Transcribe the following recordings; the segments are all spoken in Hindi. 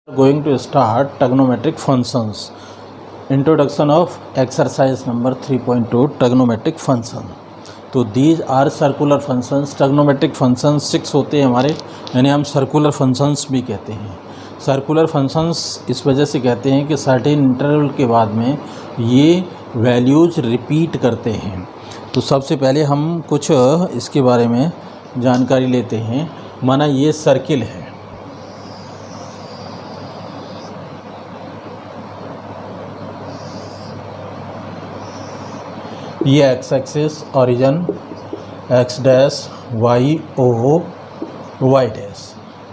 Going to start trigonometric functions. Introduction of exercise number 3.2 trigonometric function. तो these are circular functions. trigonometric functions 6 होते हैं हमारे, यानी हम circular functions भी कहते हैं. circular functions इस वजह से कहते हैं कि certain interval के बाद में ये values repeat करते हैं. तो सबसे पहले हम कुछ इसके बारे में जानकारी लेते हैं. माना ये सर्किल है, ये x axis origin x dash y O y dash.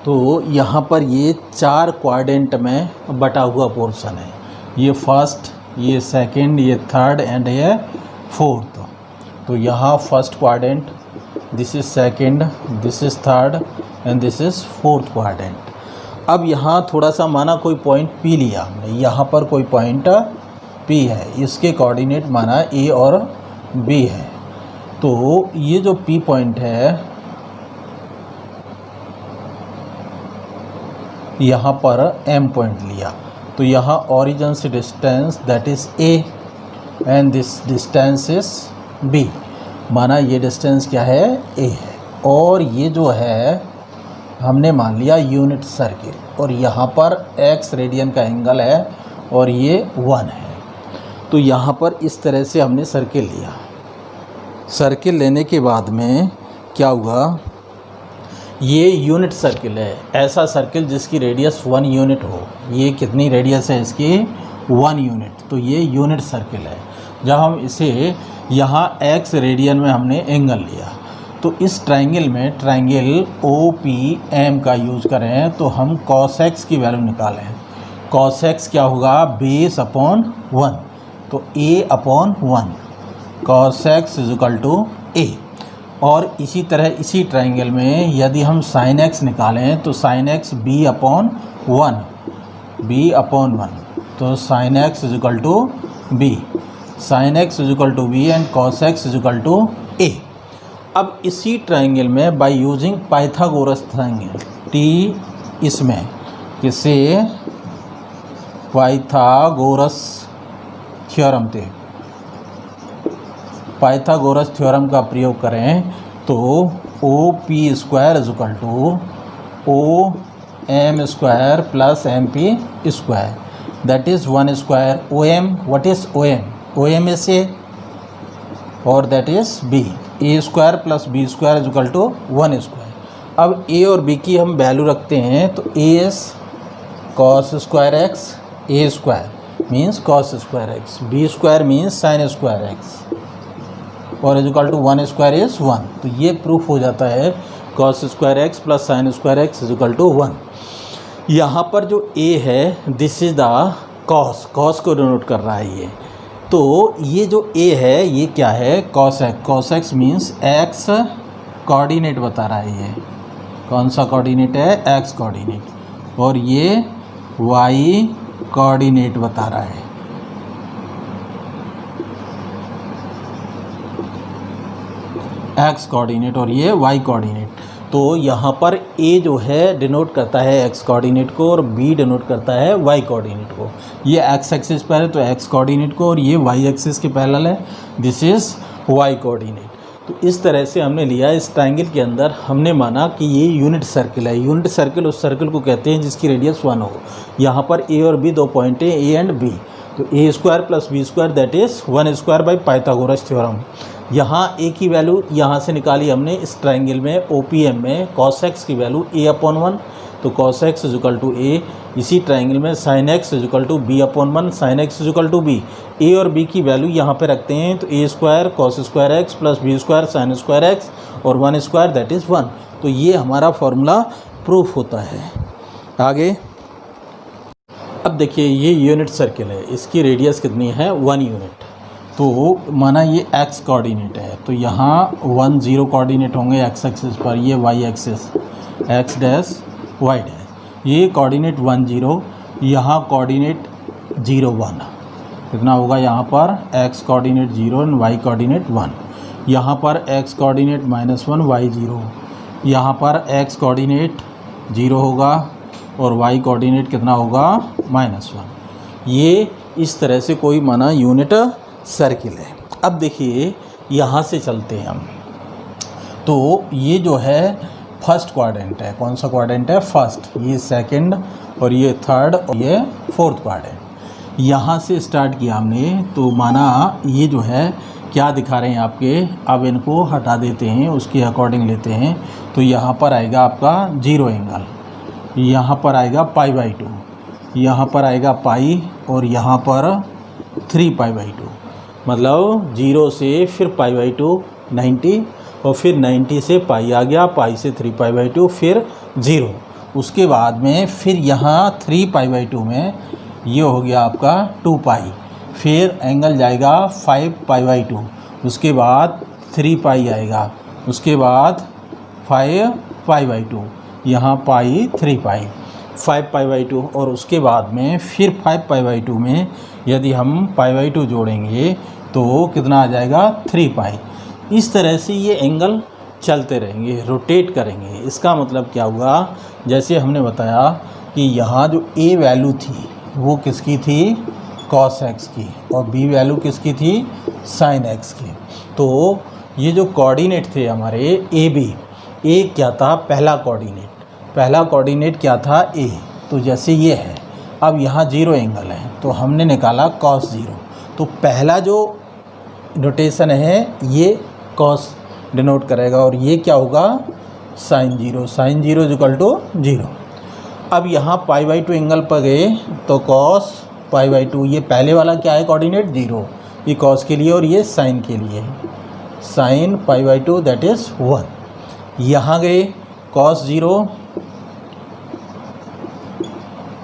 तो यहाँ पर ये 4 क्वाड्रेंट में बटा हुआ पोर्शन है. ये फर्स्ट, ये सेकंड, ये थर्ड एंड ये फोर्थ. तो यहाँ first quadrant, this is second, this is third and this is fourth quadrant. अब यहाँ थोड़ा सा माना कोई पॉइंट पी लिया हमने, यहाँ पर कोई पॉइंट पी है, इसके कोऑर्डिनेट माना ए और बी है. तो ये जो पी पॉइंट है यहाँ पर एम पॉइंट लिया, तो यहाँ ओरिजिन से distance that is a and this distance is b. माना ये डिस्टेंस क्या है, ए है. और ये जो है हमने मान लिया यूनिट सर्किल, और यहाँ पर एक्स रेडियन का एंगल है और ये 1 है. तो यहाँ पर इस तरह से हमने सर्किल लिया. सर्किल लेने के बाद में क्या हुआ, ये यूनिट सर्किल है. ऐसा सर्किल जिसकी रेडियस 1 यूनिट हो. ये कितनी रेडियस है इसकी, 1 यूनिट. तो ये यूनिट सर्किल है. जब हम इसे यहाँ एक्स रेडियन में हमने एंगल लिया, तो इस ट्रायंगल में ट्रायंगल ओ पी एम का यूज़ करें तो हम कॉस एक्स की वैल्यू निकालें. कॉस एक्स क्या होगा, बेस अपॉन 1. तो a upon 1 cos x is equal to a. और इसी तरह इसी ट्रायंगल में यदि हम साइन एक्स निकालें तो साइन एक्स बी अपॉन 1. तो sine x is equal to B, sine x is equal to B and cos x is equal to A. अब इसी ट्रायंगल में बाय यूजिंग पाइथागोरस ट्रायंगल, टी इसमें किसे पाइथागोरस थ्योरम थे, पाइथागोरस थ्योरम का प्रयोग करें तो O P square is equal to O M square plus M P square, that is 1 square. O M, what is O M, O M is a और that is b. A square plus B square is equal to 1 square. अब ए और बी की हम वैल्यू रखते हैं, तो A is cos square x, A square means cos square x, B square means sine square x, और is equal to 1 square is 1. तो ये प्रूफ हो जाता है cos square x plus sine square x is equal to 1. यहाँ पर जो ए है this is the cos, cos को डिनोट कर रहा है ये. तो ये जो ए है ये क्या है, cos x. Cos x means x coordinate बता रहा है. ये कौन सा कोऑर्डिनेट है, एक्स कोऑर्डिनेट, और ये वाई कोऑर्डिनेट बता रहा है. एक्स कोऑर्डिनेट और ये वाई कोऑर्डिनेट. तो यहाँ पर ए जो है डिनोट करता है एक्स कोऑर्डिनेट को और बी डिनोट करता है वाई कोऑर्डिनेट को. ये एक्स एक्सिस पर है तो एक्स कोऑर्डिनेट को, और ये वाई एक्सिस के पैरेलल है, दिस इज़ वाई कोऑर्डिनेट. तो इस तरह से हमने लिया. इस ट्रायंगल के अंदर हमने माना कि ये यूनिट सर्किल है. यूनिट सर्किल उस सर्किल को कहते हैं जिसकी रेडियस 1 हो. यहाँ पर ए और बी 2 पॉइंट हैं, ए एंड बी. तो A square plus B square that is 1 square by Pythagoras theorem. यहाँ ए की वैल्यू यहाँ से निकाली हमने इस ट्रायंगल में ओ पी एम में. कॉस एक्स की वैल्यू ए अपॉन 1, तो cos x is equal to A. इसी ट्रायंगल में sine x is equal to B upon 1, sine x is equal to B. A और बी की वैल्यू यहाँ पे रखते हैं, तो A square cos square x plus B square sine square x और 1 स्क्वायर दैट इज़ 1. तो ये हमारा फॉर्मूला प्रूफ होता है. आगे अब देखिए ये यूनिट सर्किल है, इसकी रेडियस कितनी है, 1 यूनिट. तो माना ये एक्स कोऑर्डिनेट है, तो यहाँ 1 0 कोऑर्डिनेट होंगे एक्स एक्सिस पर, ये y axis x dash y dash. ये कोऑर्डिनेट 1 0, यहाँ कोऑर्डिनेट 0 1. कितना होगा यहाँ पर, x coordinate 0 and y coordinate 1. यहाँ पर एक्स कोऑर्डिनेट -1 वाई 0, यहाँ पर एक्स कोऑर्डिनेट 0 होगा और वाई कोऑर्डिनेट कितना होगा -1। ये इस तरह से कोई माना यूनिट सर्किल है। अब देखिए यहाँ से चलते हैं हम, तो ये जो है फर्स्ट क्वाड्रेंट है। कौन सा क्वाड्रेंट है? फर्स्ट। ये सेकंड और ये थर्ड और ये फोर्थ क्वाड्रेंट। यहाँ से स्टार्ट किया हमने, तो माना ये जो है क्या दिखा रहे हैं आपके, अब इनको हटा देते हैं, उसके अकॉर्डिंग लेते हैं। तो यहाँ पर आएगा आपका 0 एंगल, यहाँ पर आएगा π/2, यहाँ पर आएगा पाई और यहाँ पर 3π/2, मतलब 0 से फिर π/2 90 और फिर 90 से पाई आ गया, पाई से 3π/2 फिर 0। उसके बाद में फिर यहाँ 3π/2 में ये हो गया आपका 2π, फिर एंगल जाएगा 5π/2, उसके बाद 3π आएगा, उसके बाद 5π/2, यहाँ पाई 3π 5π/2 और उसके बाद में फिर 5π/2 में यदि हम π/2 जोड़ेंगे तो कितना आ जाएगा 3π। इस तरह से ये एंगल चलते रहेंगे, रोटेट करेंगे। इसका मतलब क्या हुआ, जैसे हमने बताया कि यहाँ जो ए वैल्यू थी वो किसकी थी, cos x की, और बी वैल्यू किसकी थी, sin x की। तो ये जो कोऑर्डिनेट थे हमारे ए बी, ए क्या था, पहला कोऑर्डिनेट क्या था ए, तो जैसे ये है, अब यहाँ 0 एंगल है तो हमने निकाला cos 0, तो पहला जो नोटेशन है ये cos डिनोट करेगा और ये क्या होगा sin 0 = 0। अब यहाँ π/2 एंगल पर गए तो cos π/2, ये पहले वाला क्या है कोऑर्डिनेट 0, ये cos के लिए और ये sin के लिए, sin π/2 दैट इज़ 1। यहाँ गए cos 0,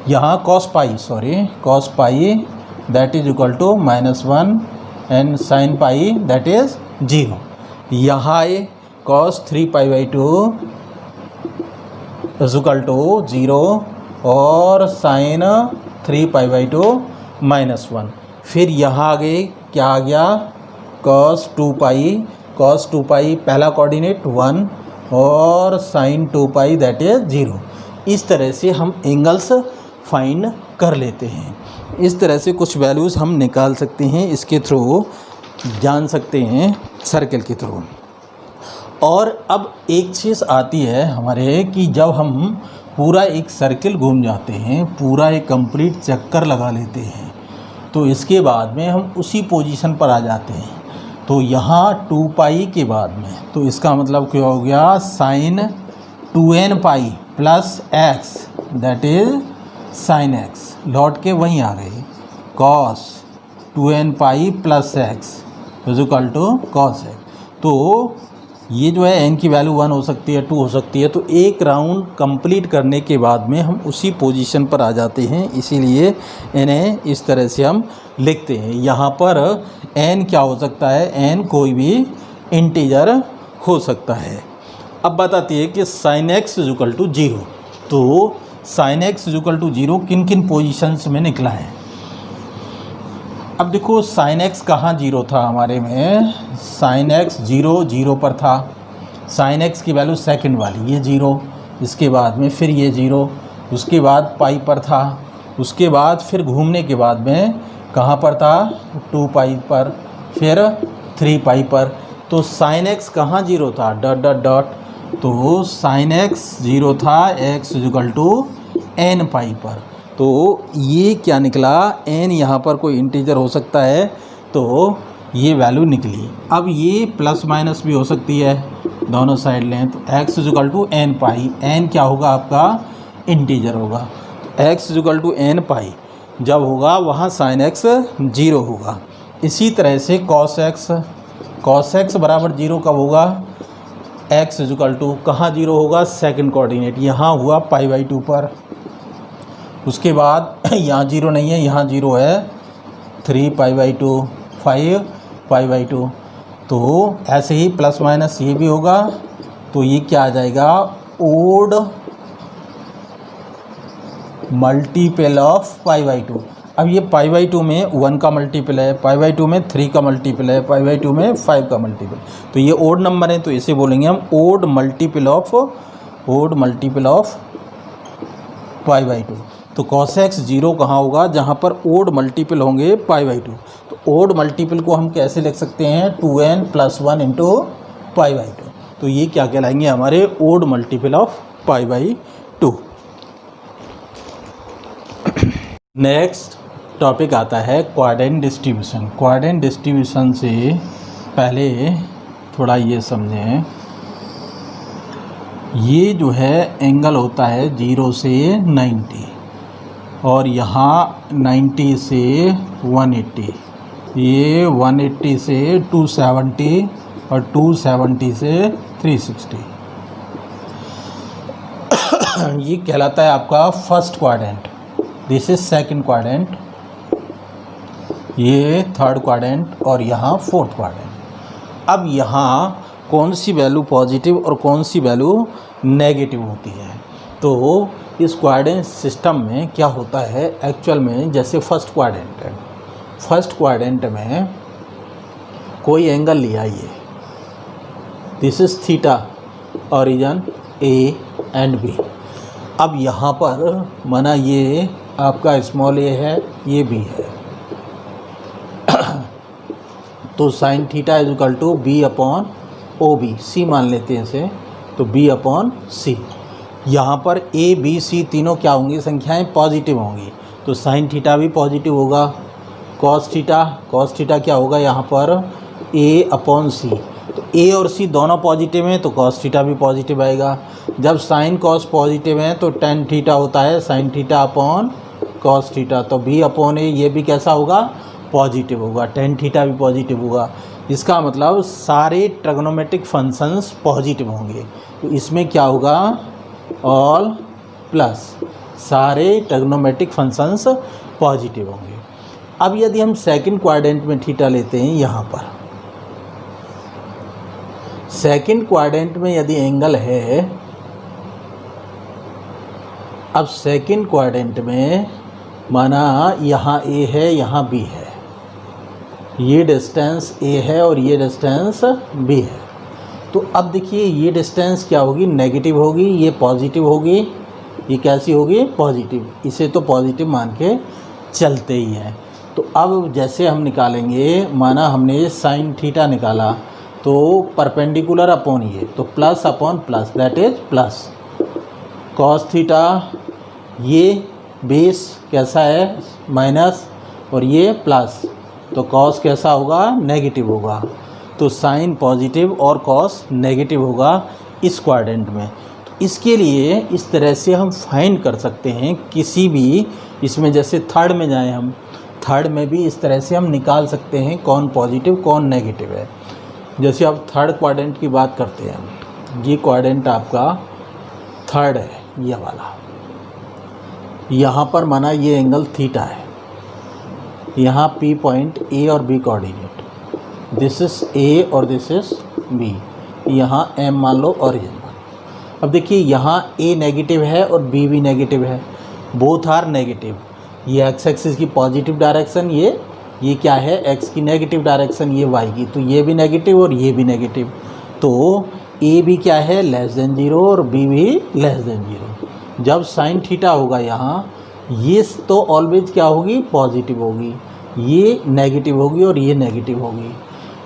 यहाँ cos π that is equal to -1 and sin π that is 0। यहाँ आए cos 3π/2 इज इक्वल टू 0 और sin 3π/2 -1। फिर यहाँ आ गए, क्या आ गया, cos 2π पहला कोऑर्डिनेट 1 और sin 2π दैट इज़ 0। इस तरह से हम एंगल्स फाइंड कर लेते हैं। इस तरह से कुछ वैल्यूज़ हम निकाल सकते हैं, इसके थ्रू जान सकते हैं सर्कल के थ्रू। और अब एक चीज़ आती है हमारे कि जब हम पूरा एक सर्कल घूम जाते हैं, पूरा एक कंप्लीट चक्कर लगा लेते हैं, तो इसके बाद में हम उसी पोजीशन पर आ जाते हैं। तो यहाँ 2π के बाद में, तो इसका मतलब क्या हो गया, sin 2nπ plus x that is sin x, लौट के वहीं आ गए, cos 2nπ plus x is equal to cos x। तो ये जो है n की वैल्यू 1 हो सकती है, 2 हो सकती है। तो एक राउंड कंप्लीट करने के बाद में हम उसी पोजीशन पर आ जाते हैं, इसीलिए इन्हें इस तरह से हम लिखते हैं। यहाँ पर n क्या हो सकता है, n कोई भी इंटीजर हो सकता है। अब बताती है कि sin x is equal to 0, तो sin x is equal to 0 किन किन पोजीशंस में निकला है। अब देखो sin x कहाँ 0 था हमारे में, sin x 0 पर था, sin x की वैल्यू सेकंड वाली ये 0, इसके बाद में फिर ये 0, उसके बाद पाई पर था, उसके बाद फिर घूमने के बाद में कहाँ पर था, 2π पर, फिर 3π पर। तो sin x कहाँ 0 था, ... तो sin x 0 था x is equal to nπ पर। तो ये क्या निकला, n यहाँ पर कोई इंटीजर हो सकता है, तो ये वैल्यू निकली। अब ये प्लस माइनस भी हो सकती है, दोनों साइड लें, तो x is equal to nπ, n क्या होगा आपका, इंटीजर होगा, तो x is equal to nπ जब होगा वहाँ sin x 0 होगा। इसी तरह से cos x बराबर 0 कब होगा, x इज इक्वल टू कहाँ 0 होगा, सेकंड कोऑर्डिनेट, यहाँ हुआ π/2 पर। उसके बाद यहाँ 0 नहीं है, यहाँ 0 है, 3π/2 5π/2। तो ऐसे ही प्लस माइनस ये भी होगा, तो ये क्या आ जाएगा, ओड मल्टीपल ऑफ π/2। अब ये π/2 में 1 का मल्टीपल है, π/2 में 3 का मल्टीपल है, π/2 में 5 का मल्टीपल, तो ये ओड नंबर है, तो इसे बोलेंगे हम odd multiple of pi by 2। तो cos x 0 कहाँ होगा, जहाँ पर ओड मल्टीपल होंगे पाई बाई 2। तो ओड मल्टीपल को हम कैसे लिख सकते हैं, 2n+1 इंटू पाई बाई 2। तो ये क्या कहलाएंगे, हमारे odd multiple of pi by 2। Next topic आता है क्वाड्रेंट डिस्ट्रीब्यूशन। क्वाड्रेंट डिस्ट्रीब्यूशन से पहले थोड़ा ये समझें, ये जो है एंगल होता है 0 से 90 और यहाँ 90 से 180, ये 180 से 270 और 270 से 360। ये कहलाता है आपका first quadrant, this is second quadrant, ये थर्ड क्वाड्रेंट और यहाँ फोर्थ क्वाड्रेंट। अब यहाँ कौन सी वैल्यू पॉजिटिव और कौन सी वैल्यू नेगेटिव होती है। तो इस क्वाड्रेंट सिस्टम में क्या होता है एक्चुअल में, जैसे फर्स्ट क्वाड्रेंट है, फर्स्ट क्वाड्रेंट में कोई एंगल लिया, ये this is theta, origin a and b. अब यहाँ पर माना ये आपका स्मॉल ए है, ये बी है, तो sine theta is equal to B upon O B, C मान लेते हैं इसे, तो बी अपॉन सी। यहाँ पर ए बी सी तीनों क्या होंगी, संख्याएं पॉजिटिव होंगी, तो साइन थीटा भी पॉजिटिव होगा। कॉस थीटा क्या होगा यहाँ पर, ए अपॉन सी, तो ए और सी दोनों पॉजिटिव हैं तो कॉस थीटा भी पॉजिटिव आएगा। जब साइन कॉस पॉजिटिव हैं तो टेन थीटा होता है sine theta upon cos theta, तो बी अपॉन ए ये भी कैसा होगा, पॉजिटिव होगा, टेन थीटा भी पॉजिटिव होगा। इसका मतलब सारे ट्रिग्नोमेट्रिक फंक्शंस पॉजिटिव होंगे, तो इसमें क्या होगा, ऑल प्लस, सारे ट्रिग्नोमेट्रिक फंक्शंस पॉजिटिव होंगे। अब यदि हम सेकंड क्वाड्रेंट में थीटा लेते हैं, यहाँ पर सेकंड क्वाड्रेंट में यदि एंगल है, अब सेकंड क्वाड्रेंट में माना यहाँ ए है यहाँ बी है, ये डिस्टेंस ए है और ये डिस्टेंस बी है। तो अब देखिए ये डिस्टेंस क्या होगी, नेगेटिव होगी, ये पॉजिटिव होगी, ये कैसी होगी, पॉजिटिव। इसे तो पॉजिटिव मान के चलते ही हैं। तो अब जैसे हम निकालेंगे, माना हमने साइन थीटा निकाला, तो परपेंडिकुलर अपॉन ये, तो plus upon plus, that is plus. Cos theta, ये बेस कैसा है, माइनस, और ये प्लस, तो कॉस कैसा होगा, नेगेटिव होगा। तो साइन पॉजिटिव और कॉस नेगेटिव होगा इस क्वाड्रेंट में। तो इसके लिए इस तरह से हम फाइंड कर सकते हैं किसी भी, इसमें जैसे थर्ड में जाएं हम, थर्ड में भी इस तरह से हम निकाल सकते हैं कौन पॉजिटिव कौन नेगेटिव है। जैसे अब थर्ड क्वाड्रेंट की बात करते हैं, ये क्वाड्रेंट आपका थर्ड है, ये वाला, यहाँ पर माना ये एंगल थीटा है, यहाँ पी पॉइंट ए और b coordinate, this is a और दिस इज बी, यहाँ एम मान लो ओरिजिन मान। अब देखिए यहाँ ए नेगेटिव है और बी भी नेगेटिव है, बोथ आर नेगेटिव। ये एक्स एक्सिस की पॉजिटिव डायरेक्शन, ये क्या है, एक्स की नेगेटिव डायरेक्शन, ये वाई की, तो ये भी नेगेटिव और ये भी नेगेटिव। तो ए भी क्या है, लेस देन 0 और बी भी लेस देन 0। जब साइन थीटा होगा यहाँ, ये तो ऑलवेज क्या होगी, पॉजिटिव होगी, ये नेगेटिव होगी और ये नेगेटिव होगी।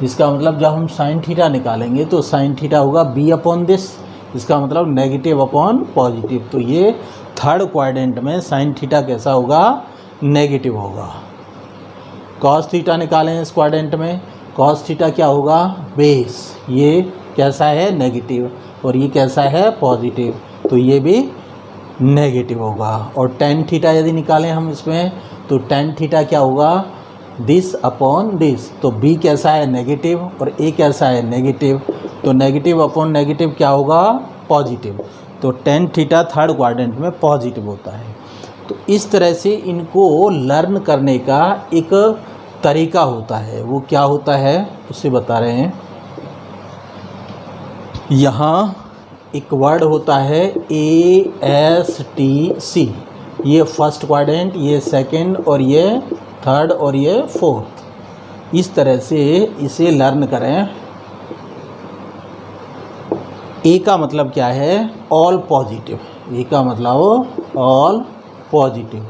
इसका मतलब जब हम साइन थीटा निकालेंगे तो साइन थीटा होगा बी अपॉन दिस, इसका मतलब नेगेटिव अपॉन पॉजिटिव। तो ये थर्ड क्वाड्रेंट में साइन थीटा कैसा होगा, नेगेटिव होगा। कॉस थीटा निकालें इस क्वाड्रेंट में, कॉस थीटा क्या होगा, बेस, ये कैसा है, नेगेटिव, और ये कैसा है, पॉजिटिव, तो ये भी नेगेटिव होगा। और टेन थीटा यदि निकालें हम इसमें, तो टेन थीटा क्या होगा, दिस अपॉन दिस, तो बी कैसा है, नेगेटिव, और ए कैसा है, नेगेटिव, तो नेगेटिव अपॉन नेगेटिव क्या होगा, पॉजिटिव। तो टेन थीटा थर्ड क्वाड्रेंट में पॉजिटिव होता है। तो इस तरह से इनको लर्न करने का एक तरीका होता है, वो क्या होता है उससे बता रहे हैं। यहाँ एक वर्ड होता है ASTC, ये फर्स्ट क्वाड्रेंट, ये सेकंड और ये थर्ड और ये फोर्थ। इस तरह से इसे लर्न करें। ए का मतलब क्या है, ऑल पॉजिटिव, ए का मतलब ऑल पॉजिटिव।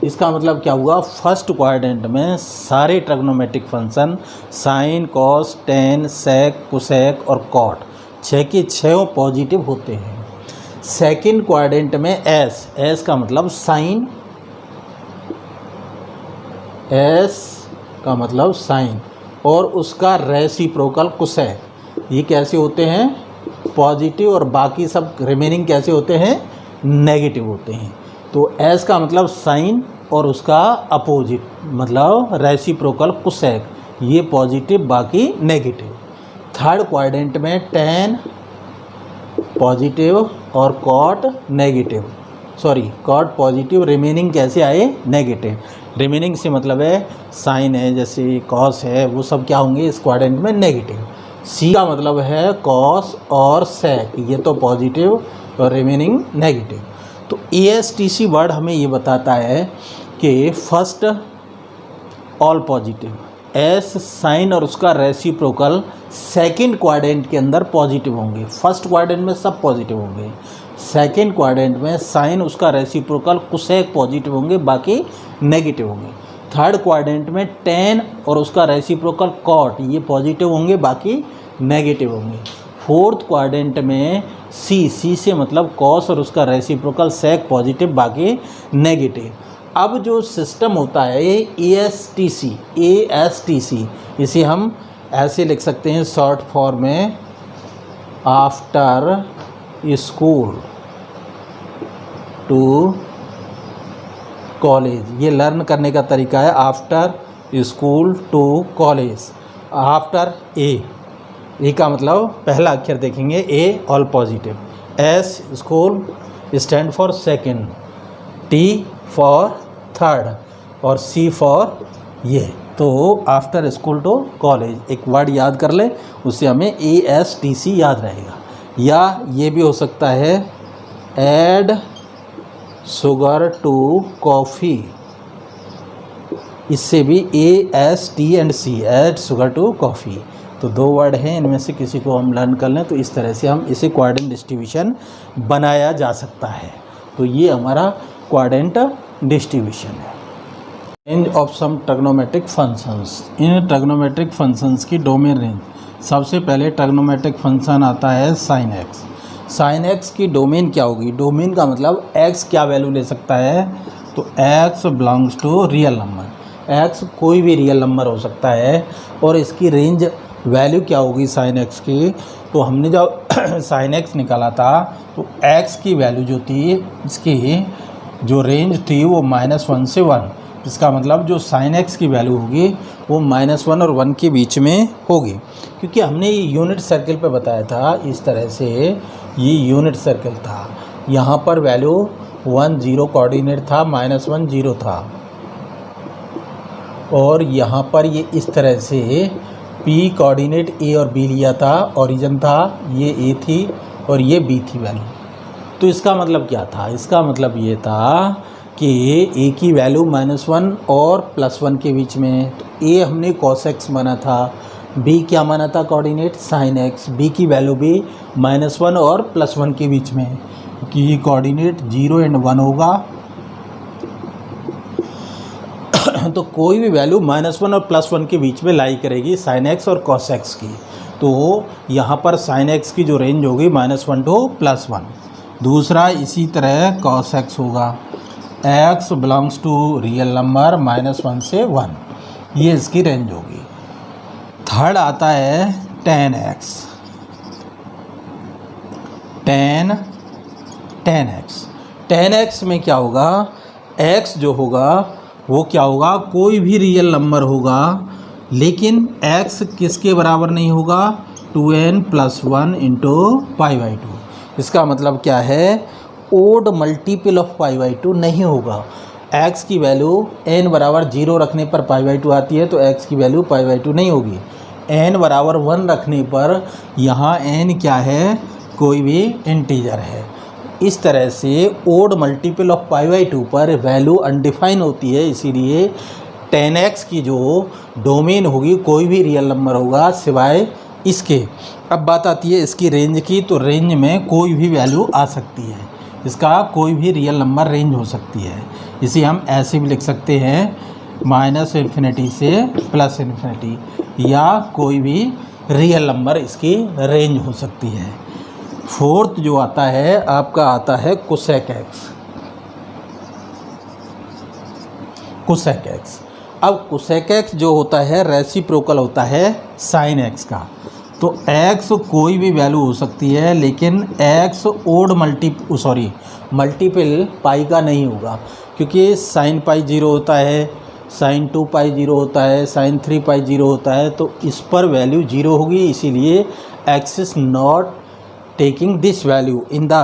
इसका मतलब क्या हुआ, फर्स्ट क्वाड्रेंट में सारे trigonometric function sine, cos, tan, sec, cosec और कॉट 6 के 6 पॉजिटिव होते हैं। सेकंड क्वाड्रेंट में एस का मतलब साइन, एस का मतलब साइन और उसका रेसिप्रोकल कोसेक, ये कैसे होते हैं, पॉजिटिव, और बाकी सब रिमेनिंग कैसे होते हैं, नेगेटिव होते हैं। तो एस का मतलब साइन और उसका अपोजिट मतलब रेसिप्रोकल कोसेक, ये पॉजिटिव बाकी नेगेटिव। थर्ड क्वाड्रेंट में टेन पॉजिटिव और cot negative, cot positive, remaining कैसे आए, नेगेटिव। रिमेनिंग से मतलब है साइन है, जैसे कॉस है, वो सब क्या होंगे इस क्वाड्रेंट में, नेगेटिव। सी का मतलब है कॉस और सेक, ये तो पॉजिटिव और रिमेनिंग नेगेटिव। तो ASTC वर्ड हमें ये बताता है कि first all positive, S sine और उसका रेसिप्रोकल सेकंड क्वाड्रेंट के अंदर पॉजिटिव होंगे। फर्स्ट क्वाड्रेंट में सब पॉजिटिव होंगे, सेकंड क्वाड्रेंट में साइन उसका रेसिप्रोकल कोसेक पॉजिटिव होंगे, बाकी नेगेटिव होंगे। थर्ड क्वाड्रेंट में टेन और उसका रेसिप्रोकल कॉट, ये पॉजिटिव होंगे, बाकी नेगेटिव होंगे। फोर्थ क्वाड्रेंट में सी से मतलब कॉस और उसका रेसिप्रोकल सेक पॉजिटिव, बाकी नेगेटिव। अब जो सिस्टम होता है ASTC, इसे हम ऐसे लिख सकते हैं शॉर्ट फॉर्म में, आफ्टर स्कूल टू कॉलेज। ये लर्न करने का तरीका है, after school to college. After A का मतलब पहला अक्षर देखेंगे, A all positive, S school stand for second, T for third और सी फॉर ये। तो आफ्टर स्कूल टू कॉलेज एक वर्ड याद कर ले, उससे हमें ASTC याद रहेगा। या ये भी हो सकता है ऐड शुगर टू कॉफ़ी, इससे भी AST&C, add sugar to coffee. तो दो वर्ड हैं, इनमें से किसी को हम लर्न कर लें तो इस तरह से हम इसे क्वाड्रेंट डिस्ट्रीब्यूशन बनाया जा सकता है। तो ये हमारा क्वाड्रेंट डिस्ट्रीब्यूशन है। Range of some trigonometric functions, इन ट्रिग्नोमेट्रिक फंक्शंस की डोमेन रेंज। सबसे पहले ट्रिग्नोमेट्रिक फंक्शन आता है साइन एक्स। साइन एक्स की डोमेन क्या होगी, डोमेन का मतलब एक्स क्या वैल्यू ले सकता है, तो x belongs to real number, x कोई भी रियल नंबर हो सकता है। और इसकी रेंज वैल्यू क्या होगी साइन एक्स की, तो हमने जब साइन एक्स निकाला था तो एक्स की वैल्यू जो थी, इसकी जो रेंज थी वो -1 से 1। इसका मतलब जो साइन एक्स की वैल्यू होगी वो -1 और 1 के बीच में होगी, क्योंकि हमने ये यूनिट सर्कल पे बताया था। इस तरह से ये यूनिट सर्कल था, यहाँ पर वैल्यू 1 0 कोऑर्डिनेट था, -1 0 था, और यहाँ पर ये इस तरह से P कोऑर्डिनेट A और B लिया था, ओरिजिन था, ये A थी और ये B थी वैल्यू। तो इसका मतलब क्या था, इसका मतलब ये था कि A की वैल्यू -1 और +1 के बीच में। तो A हमने cos x माना था, B क्या माना था कोऑर्डिनेट sin x, B की वैल्यू भी -1 और +1 के बीच में, क्योंकि ये कोऑर्डिनेट 0 और 1 होगा। तो कोई भी वैल्यू -1 और +1 के बीच में लाई करेगी sin x और cos x की। तो यहाँ पर sin x की जो रेंज होगी -1 टू +1। दूसरा इसी तरह cos x होगा, x belongs to real number -1 से 1, ये इसकी रेंज होगी। थर्ड आता है tan x, tan x में क्या होगा, x जो होगा वो क्या होगा, कोई भी रियल नंबर होगा, लेकिन x किसके बराबर नहीं होगा, 2n + 1 × π/2। इसका मतलब क्या है, ओड मल्टीपल ऑफ π/2 नहीं होगा। x की वैल्यू n बराबर 0 रखने पर π/2 आती है, तो x की वैल्यू π/2 नहीं होगी। n बराबर 1 रखने पर यहाँ n क्या है, कोई भी इंटीजर है। इस तरह से ओड मल्टीपल ऑफ π/2 पर वैल्यू अनडिफाइन होती है, इसीलिए tan x की जो डोमेन होगी कोई भी रियल नंबर होगा सिवाय इसके। अब बात आती है इसकी रेंज की, तो रेंज में कोई भी वैल्यू आ सकती है। इसका कोई भी रियल नंबर रेंज हो सकती है। इसे हम ऐसे भी लिख सकते हैं -∞ से +∞, या कोई भी रियल नंबर इसकी रेंज हो सकती है। फोर्थ जो आता है आपका आता है कोसेक एक्स। कोसेक एक्स, अब कोसेक एक्स जो होता है रेसिप्रोकल होता है साइन एक्स का। तो एक्स कोई भी वैल्यू हो सकती है, लेकिन एक्स ओड मल्टीपल पाई का नहीं होगा, क्योंकि साइन पाई 0 होता है, साइन 2 पाई 0 होता है, साइन 3 पाई 0 होता है, तो इस पर वैल्यू 0 होगी। इसीलिए x is not taking this value in the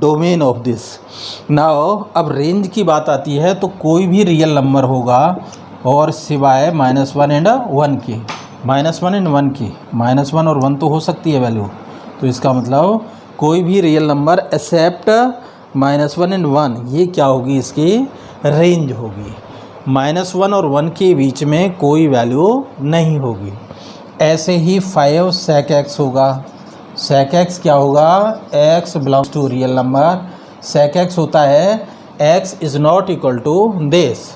domain of this. Now अब रेंज की बात आती है, तो कोई भी रियल नंबर होगा और सिवाय -1 एंड 1 के, -1 एंड 1 की, -1 और 1 तो हो सकती है वैल्यू, तो इसका मतलब कोई भी रियल नंबर एक्सेप्ट -1 एंड 1, ये क्या होगी, इसकी रेंज होगी। -1 और 1 के बीच में कोई वैल्यू नहीं होगी। ऐसे ही 5 sec x होगा। sec x क्या होगा, x belongs to real number. sec x होता है x is not equal to this,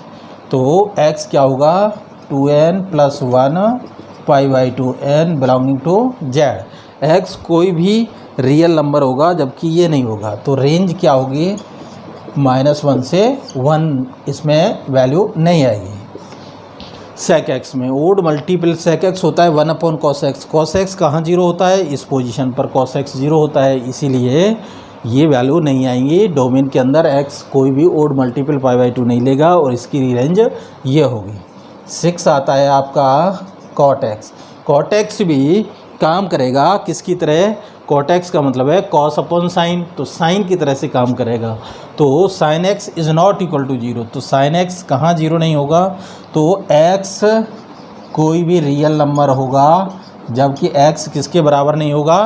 तो x क्या होगा 2n + 1 π/2 n belonging to z। x कोई भी रियल नंबर होगा जबकि ये नहीं होगा, तो रेंज क्या होगी -1 से 1, इसमें वैल्यू नहीं आएगी। sec x में ओड मल्टीपल sec x होता है 1/cos x। cos x कहाँ 0 होता है, इस पोजीशन पर cos x 0 होता है, इसीलिए ये वैल्यू नहीं आएंगी। डोमेन के अंदर x कोई भी ओड मल्टीपल π/2 नहीं लेगा और इसकी रेंज ये होगी। 6 आता है आपका cot x। cot x भी काम करेगा किसकी तरह, cot x का मतलब है cos/sin, तो साइन की तरह से काम करेगा। तो sin x is not equal to 0, तो sin x कहाँ 0 नहीं होगा, तो x कोई भी रियल नंबर होगा जबकि x किसके बराबर नहीं होगा,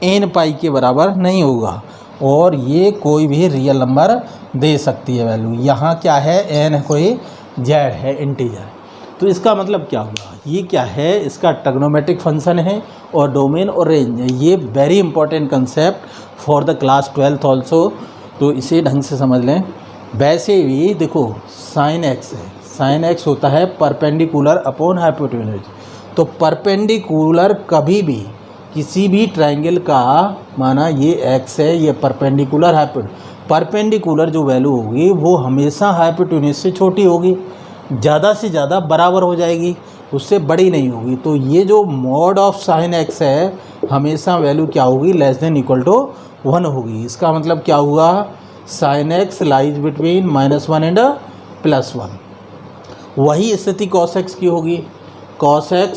n पाई के बराबर नहीं होगा, और ये कोई भी रियल नंबर दे सकती है वैल्यू। यहाँ क्या है, n कोई z है इंटीजर, तो इसका मतलब क्या हुआ, ये क्या है, इसका ट्रिग्नोमेट्रिक फंक्शन है और डोमेन और रेंज है। ये very important concept for the class 12th also, तो इसे ढंग से समझ लें। वैसे भी देखो साइन एक्स है, साइन एक्स होता है परपेंडिकुलर अपॉन हाइपोटेन्यूज, तो परपेंडिकुलर कभी भी किसी भी ट्राइंगल का, माना ये एक्स है, ये परपेंडिकुलर परपेंडिकुलर जो वैल्यू होगी वो हमेशा हाइपोटेन्यूज से छोटी होगी, ज़्यादा से ज़्यादा बराबर हो जाएगी, उससे बड़ी नहीं होगी। तो ये जो मॉड ऑफ साइन एक्स है हमेशा वैल्यू क्या होगी, <= 1 होगी। इसका मतलब क्या हुआ, sine x lies between -1 and +1। वही स्थिति cos x की होगी, cos x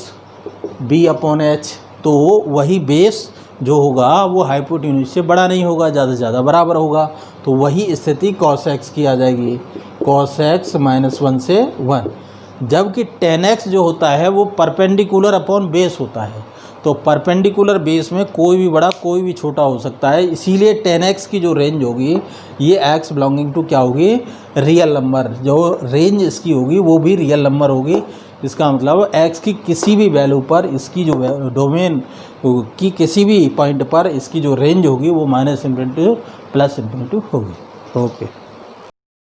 b/h, तो वही बेस जो होगा वो हाइपोटेन्यूज से बड़ा नहीं होगा, ज़्यादा से ज़्यादा बराबर होगा, तो वही स्थिति cos x की आ जाएगी, cos x -1 से 1। जबकि tan x जो होता है वो परपेंडिकुलर अपॉन बेस होता है, तो परपेंडिकुलर बेस में कोई भी बड़ा कोई भी छोटा हो सकता है, इसीलिए tan x की जो रेंज होगी ये x बिलोंगिंग टू क्या होगी, रियल नंबर, जो रेंज इसकी होगी वो भी रियल नंबर होगी। इसका मतलब x की किसी भी वैल्यू पर इसकी जो डोमेन की किसी भी पॉइंट पर इसकी जो रेंज होगी वो -∞ + ∞ होगी। ओके।